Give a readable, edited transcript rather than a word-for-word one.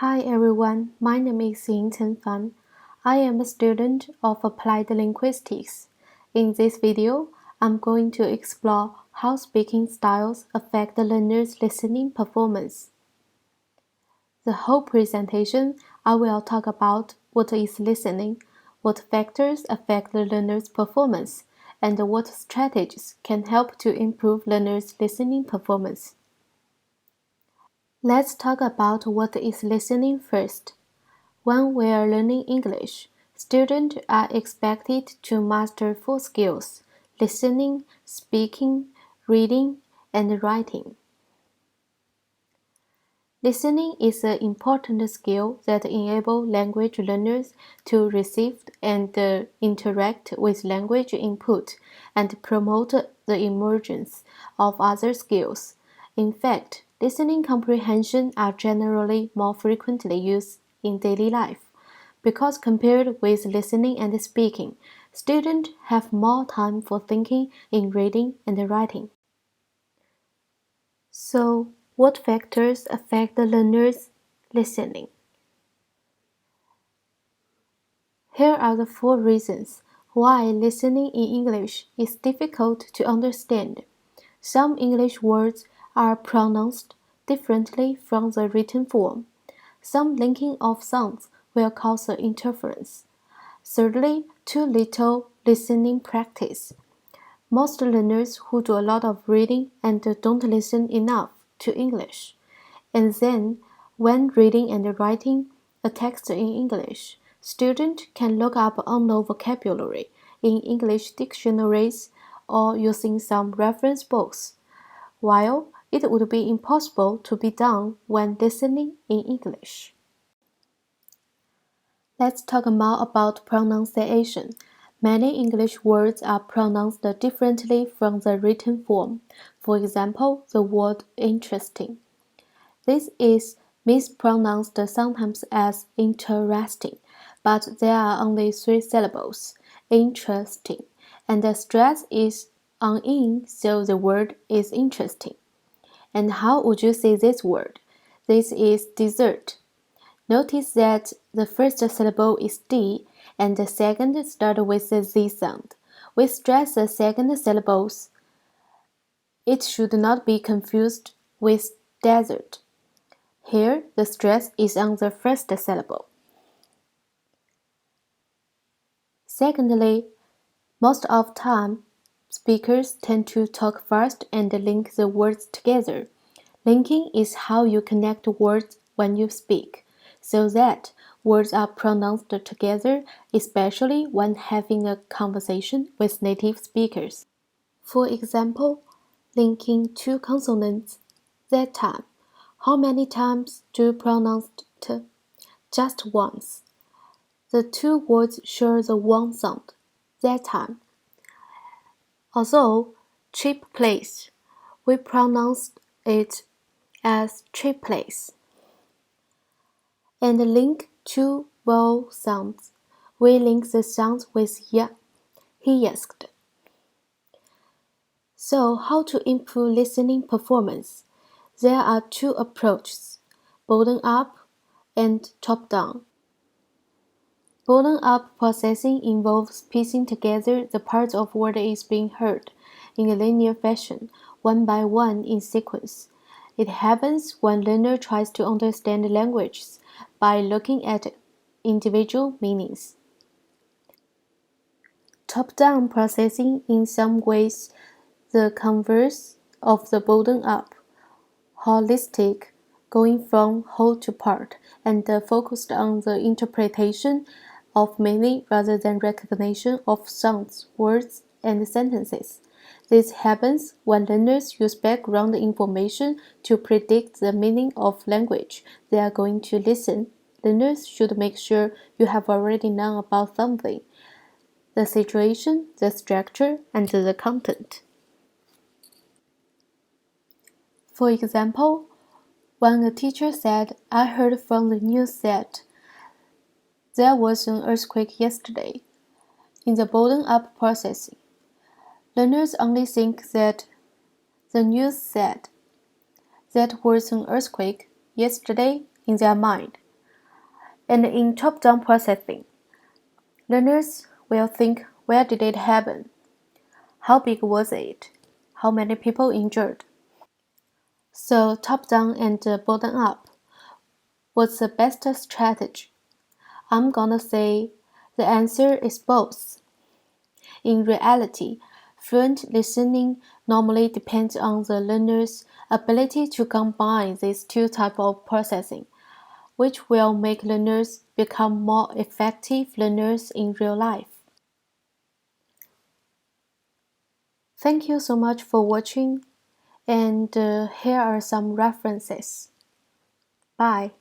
Hi everyone, my name is Yingcen Fan. I am a student of Applied Linguistics. In this video, I'm going to explore how speaking styles affect the learner's listening performance. The whole presentation, I will talk about what is listening, what factors affect the learner's performance, and what strategies can help to improve learners' listening performance. Let's talk about what is listening first. When we are learning English, students are expected to master 4 skills: listening, speaking, reading, and writing. Listening is an important skill that enables language learners to receive and interact with language input and promote the emergence of other skills. In fact, listening comprehension are generally more frequently used in daily life, because compared with listening and speaking, students have more time for thinking in reading and writing. So, what factors affect the learner's listening? Here are the 4 reasons why listening in English is difficult to understand. Some English words are pronounced differently from the written form. Some linking of sounds will cause interference. Thirdly, too little listening practice. Most learners who do a lot of reading and don't listen enough to English. And then, when reading and writing a text in English, students can look up unknown vocabulary in English dictionaries or using some reference books, while it would be impossible to be done when listening in English. Let's talk more about pronunciation. Many English words are pronounced differently from the written form. For example, the word interesting. This is mispronounced sometimes as interesting, but there are only 3 syllables, interesting, and the stress is on in, so the word is interesting. And how would you say this word? This is dessert. Notice that the first syllable is D and the second starts with the Z sound. We stress the second syllables. It should not be confused with desert. Here, the stress is on the first syllable. Secondly, most of the time, speakers tend to talk fast and link the words together. Linking is how you connect words when you speak, so that words are pronounced together, especially when having a conversation with native speakers. For example, linking 2 consonants, that time. How many times do you pronounce t? Just once. The 2 words share the one sound, that time. Although cheap place, we pronounce it as cheap place. And link 2 vowel sounds. We link the sounds with ya. He asked. So, how to improve listening performance? There are 2 approaches, bottom up and top down. Bottom-up processing involves piecing together the parts of what is being heard in a linear fashion, one by one in sequence. It happens when learner tries to understand languages by looking at individual meanings. Top-down processing in some ways the converse of the bottom-up, holistic, going from whole to part, and focused on the interpretation of meaning rather than recognition of sounds, words, and sentences. This happens when learners use background information to predict the meaning of language they are going to listen. Learners should make sure you have already known about something, the situation, the structure, and the content. For example, when a teacher said, "I heard from the news that there was an earthquake yesterday," in the bottom-up processing, learners only think that the news said that was an earthquake yesterday in their mind. And in top-down processing, learners will think, where did it happen? How big was it? How many people injured? So top-down and bottom-up, what's the best strategy? I'm gonna say the answer is both. In reality, fluent listening normally depends on the learner's ability to combine these two types of processing, which will make learners become more effective learners in real life. Thank you so much for watching, and here are some references. Bye.